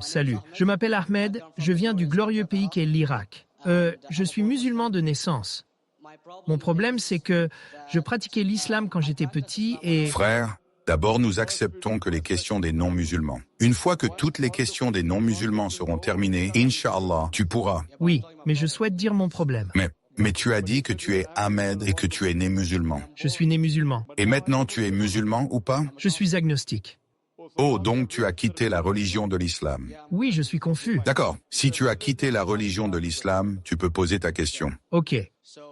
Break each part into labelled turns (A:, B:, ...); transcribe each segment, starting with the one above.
A: Salut, je m'appelle Ahmed, je viens du glorieux pays qu'est l'Irak. Je suis musulman de naissance. Mon problème, c'est que je pratiquais l'islam quand j'étais petit et...
B: Frère, d'abord nous acceptons que les questions des non-musulmans. Une fois que toutes les questions des non-musulmans seront terminées, Inch'Allah, tu pourras.
A: Oui, mais je souhaite dire mon problème.
B: Mais tu as dit que tu es Ahmed et que tu es né musulman.
A: Je suis né musulman.
B: Et maintenant tu es musulman ou pas?
A: Je suis agnostique.
B: Oh, donc tu as quitté la religion de l'islam.
A: Oui, je suis confus.
B: D'accord. Si tu as quitté la religion de l'islam, tu peux poser ta question.
A: Ok.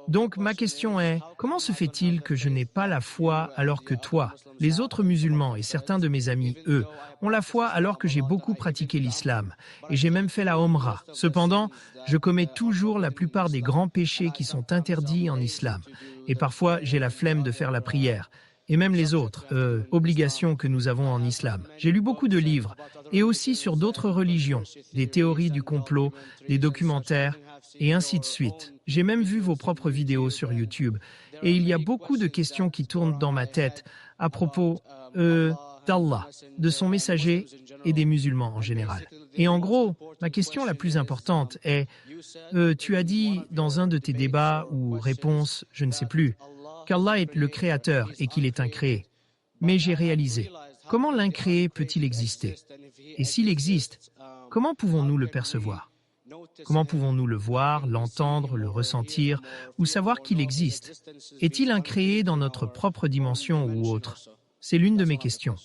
A: Donc ma question est, comment se fait-il que je n'ai pas la foi alors que toi, les autres musulmans et certains de mes amis, eux, ont la foi alors que j'ai beaucoup pratiqué l'islam et j'ai même fait la Omra. Cependant, je commets toujours la plupart des grands péchés qui sont interdits en islam. Et parfois, j'ai la flemme de faire la prière. Et même les autres obligations que nous avons en islam. J'ai lu beaucoup de livres, et aussi sur d'autres religions, des théories du complot, des documentaires, et ainsi de suite. J'ai même vu vos propres vidéos sur YouTube, et il y a beaucoup de questions qui tournent dans ma tête à propos d'Allah, de son messager et des musulmans en général. Et en gros, ma question la plus importante est, tu as dit dans un de tes débats ou réponses, je ne sais plus, qu'Allah est le créateur et qu'il est incréé. Mais j'ai réalisé, comment l'incréé peut-il exister? Et s'il existe, comment pouvons-nous le percevoir? Comment pouvons-nous le voir, l'entendre, le ressentir ou savoir qu'il existe? Est-il incréé dans notre propre dimension ou autre? C'est l'une de mes questions.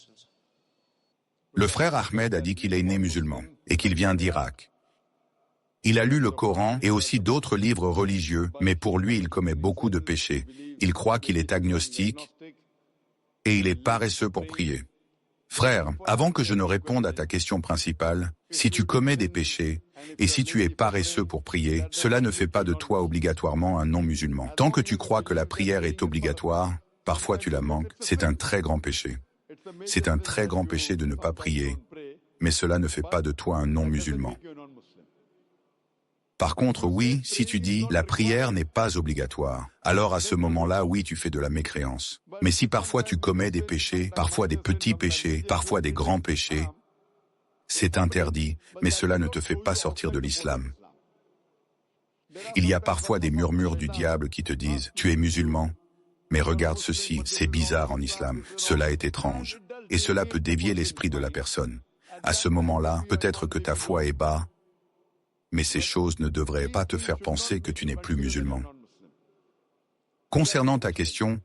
B: Le frère Ahmed a dit qu'il est né musulman et qu'il vient d'Irak. Il a lu le Coran et aussi d'autres livres religieux, mais pour lui, il commet beaucoup de péchés. Il croit qu'il est agnostique et il est paresseux pour prier. Frère, avant que je ne réponde à ta question principale, si tu commets des péchés et si tu es paresseux pour prier, cela ne fait pas de toi obligatoirement un non-musulman. Tant que tu crois que la prière est obligatoire, parfois tu la manques, c'est un très grand péché. C'est un très grand péché de ne pas prier, mais cela ne fait pas de toi un non-musulman. Par contre, oui, si tu dis « la prière n'est pas obligatoire », alors à ce moment-là, oui, tu fais de la mécréance. Mais si parfois tu commets des péchés, parfois des petits péchés, parfois des grands péchés, c'est interdit, mais cela ne te fait pas sortir de l'islam. Il y a parfois des murmures du diable qui te disent « tu es musulman ». Mais regarde ceci, c'est bizarre en islam, cela est étrange. Et cela peut dévier l'esprit de la personne. À ce moment-là, peut-être que ta foi est bas, mais ces choses ne devraient pas te faire penser que tu n'es plus musulman. Concernant ta question,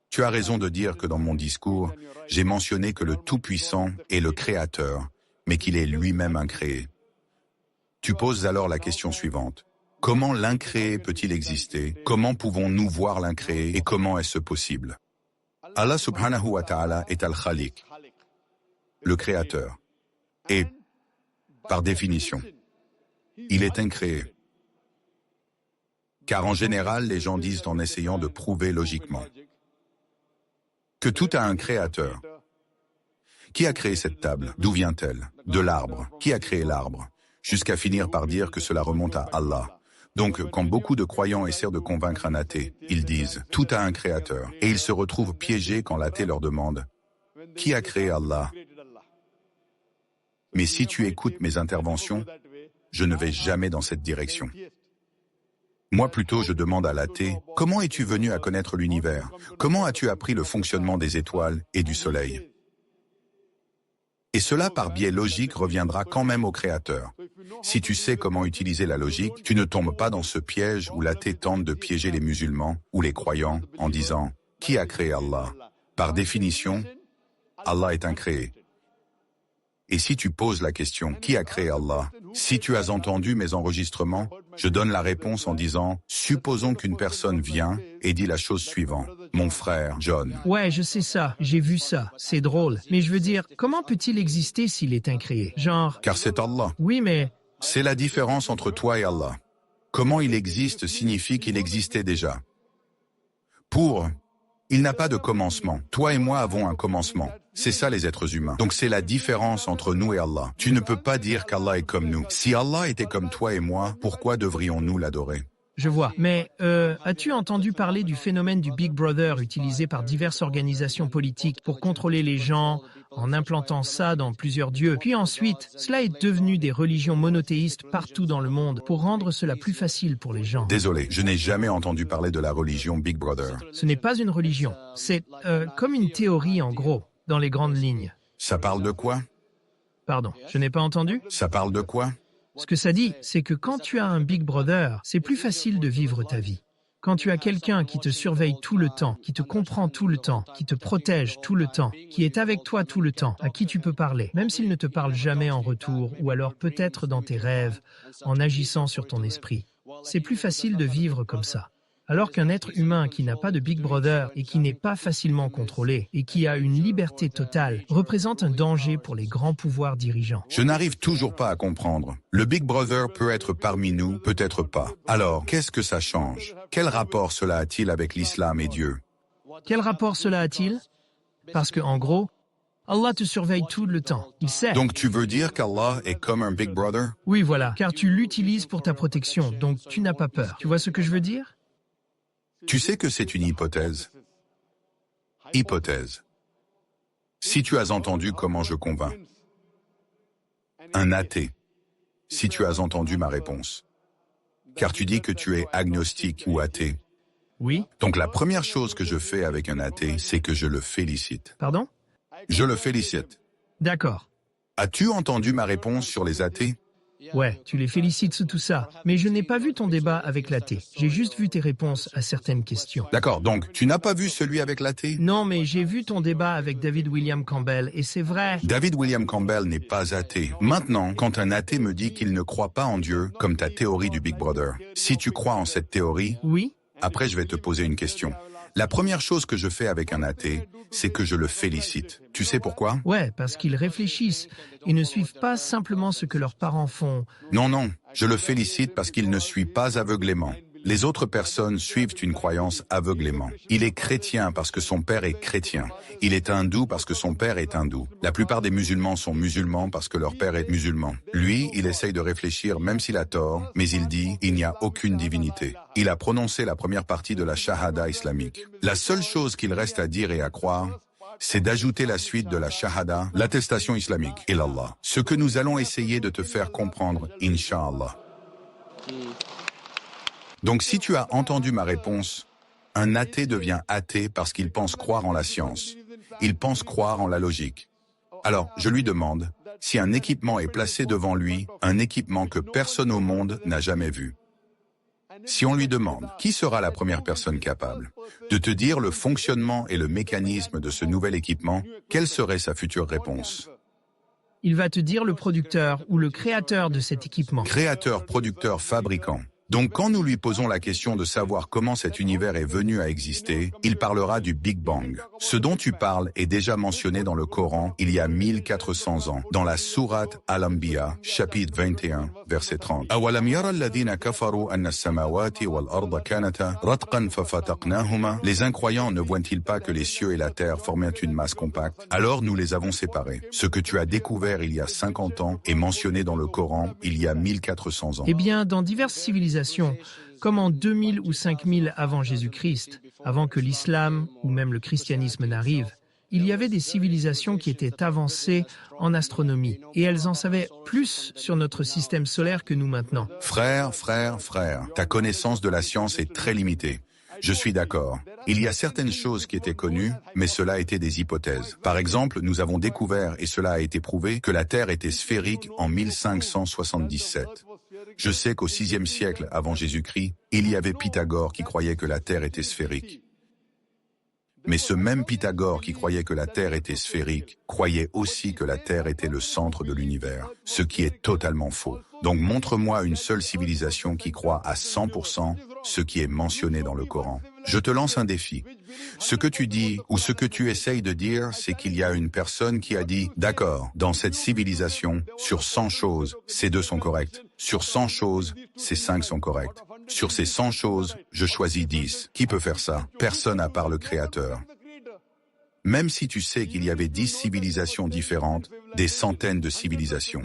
B: tu as raison de dire que dans mon discours, j'ai mentionné que le Tout-Puissant est le Créateur, mais qu'il est lui-même incréé. Tu poses alors la question suivante. Comment l'incréé peut-il exister? Comment pouvons-nous voir l'incréé et comment est-ce possible? Allah subhanahu wa ta'ala est Al-Khaliq, le Créateur. Et, par définition, il est incréé. Car en général, les gens disent en essayant de prouver logiquement que tout a un créateur. Qui a créé cette table? D'où vient-elle? De l'arbre. Qui a créé l'arbre? Jusqu'à finir par dire que cela remonte à Allah. Donc, quand beaucoup de croyants essaient de convaincre un athée, ils disent « tout a un créateur » et ils se retrouvent piégés quand l'athée leur demande « qui a créé Allah ?» Mais si tu écoutes mes interventions, je ne vais jamais dans cette direction. Moi plutôt, je demande à l'athée, comment es-tu venu à connaître l'univers? Comment as-tu appris le fonctionnement des étoiles et du soleil? Et cela par biais logique reviendra quand même au Créateur. Si tu sais comment utiliser la logique, tu ne tombes pas dans ce piège où l'athée tente de piéger les musulmans ou les croyants en disant « qui a créé Allah ?» Par définition, Allah est incréé. Et si tu poses la question « qui a créé Allah ?» Si tu as entendu mes enregistrements, je donne la réponse en disant « supposons qu'une personne vient et dit la chose suivante. Mon frère, John. »
A: Ouais, je sais ça, j'ai vu ça, c'est drôle. Mais je veux dire, comment peut-il exister s'il est incréé? Genre...
B: Car c'est Allah.
A: Oui, mais...
B: C'est la différence entre toi et Allah. Comment il existe signifie qu'il existait déjà. Il n'a pas de commencement. Toi et moi avons un commencement. C'est ça les êtres humains. Donc c'est la différence entre nous et Allah. Tu ne peux pas dire qu'Allah est comme nous. Si Allah était comme toi et moi, pourquoi devrions-nous l'adorer?
A: Je vois. Mais as-tu entendu parler du phénomène du Big Brother utilisé par diverses organisations politiques pour contrôler les gens en implantant ça dans plusieurs dieux. Puis ensuite, cela est devenu des religions monothéistes partout dans le monde pour rendre cela plus facile pour les gens.
B: Désolé, je n'ai jamais entendu parler de la religion Big Brother.
A: Ce n'est pas une religion, c'est comme une théorie en gros, dans les grandes lignes.
B: Ça parle de quoi?
A: Pardon, je n'ai pas entendu?
B: Ça parle de quoi?
A: Ce que ça dit, c'est que quand tu as un Big Brother, c'est plus facile de vivre ta vie. Quand tu as quelqu'un qui te surveille tout le temps, qui te comprend tout le temps, qui te protège tout le temps, qui est avec toi tout le temps, à qui tu peux parler, même s'il ne te parle jamais en retour, ou alors peut-être dans tes rêves, en agissant sur ton esprit, c'est plus facile de vivre comme ça. Alors qu'un être humain qui n'a pas de Big Brother et qui n'est pas facilement contrôlé et qui a une liberté totale représente un danger pour les grands pouvoirs dirigeants.
B: Je n'arrive toujours pas à comprendre. Le Big Brother peut être parmi nous, peut-être pas. Alors, qu'est-ce que ça change? Quel rapport cela a-t-il avec l'islam et Dieu?
A: Quel rapport cela a-t-il? Parce que, en gros, Allah te surveille tout le temps. Il sait.
B: Donc tu veux dire qu'Allah est comme un Big Brother?
A: Oui, voilà, car tu l'utilises pour ta protection, donc tu n'as pas peur. Tu vois ce que je veux dire?
B: Tu sais que c'est une hypothèse. Hypothèse. Si tu as entendu comment je convainc. Un athée. Si tu as entendu ma réponse. Car tu dis que tu es agnostique ou athée.
A: Oui.
B: Donc la première chose que je fais avec un athée, c'est que je le félicite.
A: Pardon?
B: Je le félicite.
A: D'accord.
B: As-tu entendu ma réponse sur les athées?
A: Ouais, tu les félicites sur tout ça. Mais je n'ai pas vu ton débat avec l'athée. J'ai juste vu tes réponses à certaines questions.
B: D'accord, donc tu n'as pas vu celui avec l'athée?
A: Non, mais j'ai vu ton débat avec David William Campbell, et c'est vrai.
B: David William Campbell n'est pas athée. Maintenant, quand un athée me dit qu'il ne croit pas en Dieu, comme ta théorie du Big Brother, si tu crois en cette théorie,
A: Oui?
B: après je vais te poser une question. La première chose que je fais avec un athée, c'est que je le félicite. Tu sais pourquoi?
A: Ouais, parce qu'ils réfléchissent et ne suivent pas simplement ce que leurs parents font.
B: Non, je le félicite parce qu'il ne suit pas aveuglément. Les autres personnes suivent une croyance aveuglément. Il est chrétien parce que son père est chrétien. Il est hindou parce que son père est hindou. La plupart des musulmans sont musulmans parce que leur père est musulman. Lui, il essaye de réfléchir même s'il a tort, mais il dit, il n'y a aucune divinité. Il a prononcé la première partie de la shahada islamique. La seule chose qu'il reste à dire et à croire, c'est d'ajouter la suite de la shahada, l'attestation islamique, et l'Allah. Ce que nous allons essayer de te faire comprendre, Inch'Allah. Donc si tu as entendu ma réponse, un athée devient athée parce qu'il pense croire en la science. Il pense croire en la logique. Alors, je lui demande si un équipement est placé devant lui, un équipement que personne au monde n'a jamais vu. Si on lui demande qui sera la première personne capable de te dire le fonctionnement et le mécanisme de ce nouvel équipement, quelle serait sa future réponse?
A: Il va te dire le producteur ou le créateur de cet équipement.
B: Créateur, producteur, fabricant. Donc quand nous lui posons la question de savoir comment cet univers est venu à exister, il parlera du Big Bang. Ce dont tu parles est déjà mentionné dans le Coran il y a 1400 ans, dans la sourate Al-Anbiya, chapitre 21, verset 30. أَوَلَمْ يَرَ الَّذِينَ كَفَرُوا أَنَّ السَّمَاوَاتِ وَالْأَرْضَ كَانَتَا رَتْقًا فَفَتَقْنَاهُمَا. Les incroyants ne voient-ils pas que les cieux et la terre formaient une masse compacte? Alors nous les avons séparés. Ce que tu as découvert il y a 50 ans est mentionné dans le Coran il y a 1400 ans.
A: Eh bien, dans diverses civilisations, comme en 2000 ou 5000 avant Jésus-Christ, avant que l'islam ou même le christianisme n'arrive, il y avait des civilisations qui étaient avancées en astronomie et elles en savaient plus sur notre système solaire que nous maintenant.
B: Frère, ta connaissance de la science est très limitée. Je suis d'accord. Il y a certaines choses qui étaient connues, mais cela étaient des hypothèses. Par exemple, nous avons découvert, et cela a été prouvé, que la Terre était sphérique en 1577. Je sais qu'au VIe siècle avant Jésus-Christ, il y avait Pythagore qui croyait que la Terre était sphérique. Mais ce même Pythagore qui croyait que la Terre était sphérique, croyait aussi que la Terre était le centre de l'univers, ce qui est totalement faux. Donc montre-moi une seule civilisation qui croit à 100% ce qui est mentionné dans le Coran. Je te lance un défi. Ce que tu dis ou ce que tu essayes de dire, c'est qu'il y a une personne qui a dit « D'accord, dans cette civilisation, sur 100 choses, ces 2 sont correctes. Sur 100 choses, ces 5 sont correctes. Sur ces 100 choses, je choisis 10. Qui peut faire ça? Personne à part le Créateur. » Même si tu sais qu'il y avait 10 civilisations différentes, des centaines de civilisations.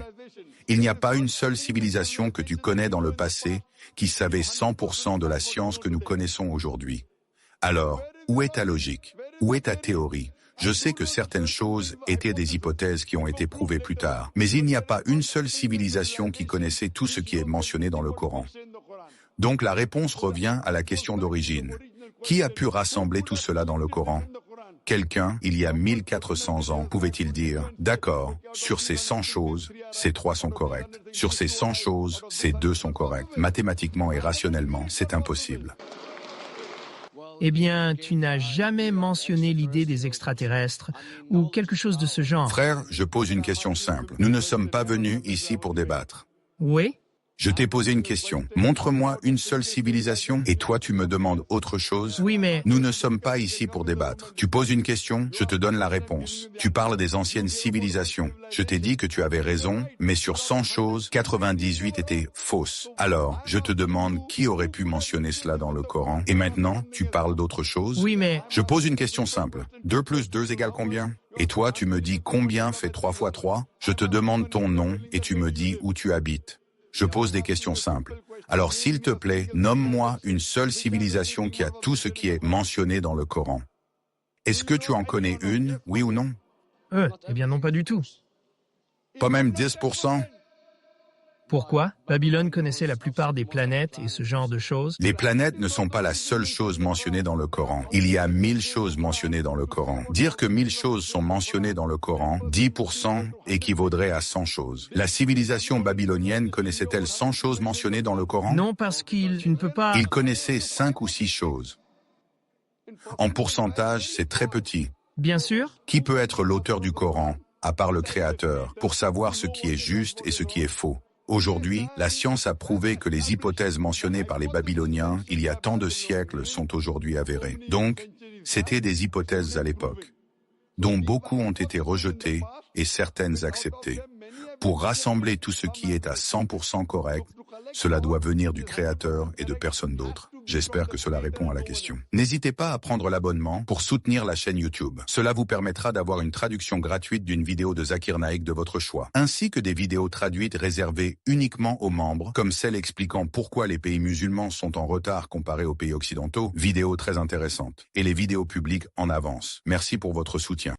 B: Il n'y a pas une seule civilisation que tu connais dans le passé qui savait 100% de la science que nous connaissons aujourd'hui. Alors, où est ta logique? Où est ta théorie? Je sais que certaines choses étaient des hypothèses qui ont été prouvées plus tard, mais il n'y a pas une seule civilisation qui connaissait tout ce qui est mentionné dans le Coran. Donc la réponse revient à la question d'origine. Qui a pu rassembler tout cela dans le Coran? Quelqu'un, il y a 1400 ans, pouvait-il dire, d'accord, sur ces 100 choses, ces 3 sont correctes. Sur ces 100 choses, ces 2 sont correctes. Mathématiquement et rationnellement, c'est impossible.
A: Eh bien, tu n'as jamais mentionné l'idée des extraterrestres ou quelque chose de ce genre.
B: Frère, je pose une question simple. Nous ne sommes pas venus ici pour débattre.
A: Oui?
B: Je t'ai posé une question. Montre-moi une seule civilisation et toi tu me demandes autre chose.
A: Oui, mais...
B: Nous ne sommes pas ici pour débattre. Tu poses une question, je te donne la réponse. Tu parles des anciennes civilisations. Je t'ai dit que tu avais raison, mais sur 100 choses, 98 étaient fausses. Alors, je te demande qui aurait pu mentionner cela dans le Coran. Et maintenant, tu parles d'autre chose?
A: Oui, mais...
B: Je pose une question simple. 2 plus 2 égale combien? Et toi, tu me dis combien fait 3 fois 3? Je te demande ton nom et tu me dis où tu habites. Je pose des questions simples. Alors s'il te plaît, nomme-moi une seule civilisation qui a tout ce qui est mentionné dans le Coran. Est-ce que tu en connais une, oui ou non?
A: Eh bien non, pas du tout.
B: Pas même 10%?
A: Pourquoi? Babylone connaissait la plupart des planètes et ce genre de choses.
B: Les planètes ne sont pas la seule chose mentionnée dans le Coran. Il y a 1000 choses mentionnées dans le Coran. Dire que 1000 choses sont mentionnées dans le Coran, 10% équivaudrait à 100 choses. La civilisation babylonienne connaissait-elle 100 choses mentionnées dans le Coran?
A: Non, parce tu ne peux pas...
B: Ils connaissaient 5 ou 6 choses. En pourcentage, c'est très petit.
A: Bien sûr.
B: Qui peut être l'auteur du Coran, à part le Créateur, pour savoir ce qui est juste et ce qui est faux? Aujourd'hui, la science a prouvé que les hypothèses mentionnées par les Babyloniens il y a tant de siècles sont aujourd'hui avérées. Donc, c'était des hypothèses à l'époque, dont beaucoup ont été rejetées et certaines acceptées. Pour rassembler tout ce qui est à 100% correct, cela doit venir du Créateur et de personne d'autre. J'espère que cela répond à la question. N'hésitez pas à prendre l'abonnement pour soutenir la chaîne YouTube. Cela vous permettra d'avoir une traduction gratuite d'une vidéo de Zakir Naik de votre choix, ainsi que des vidéos traduites réservées uniquement aux membres, comme celle expliquant pourquoi les pays musulmans sont en retard comparés aux pays occidentaux, vidéos très intéressantes, et les vidéos publiques en avance. Merci pour votre soutien.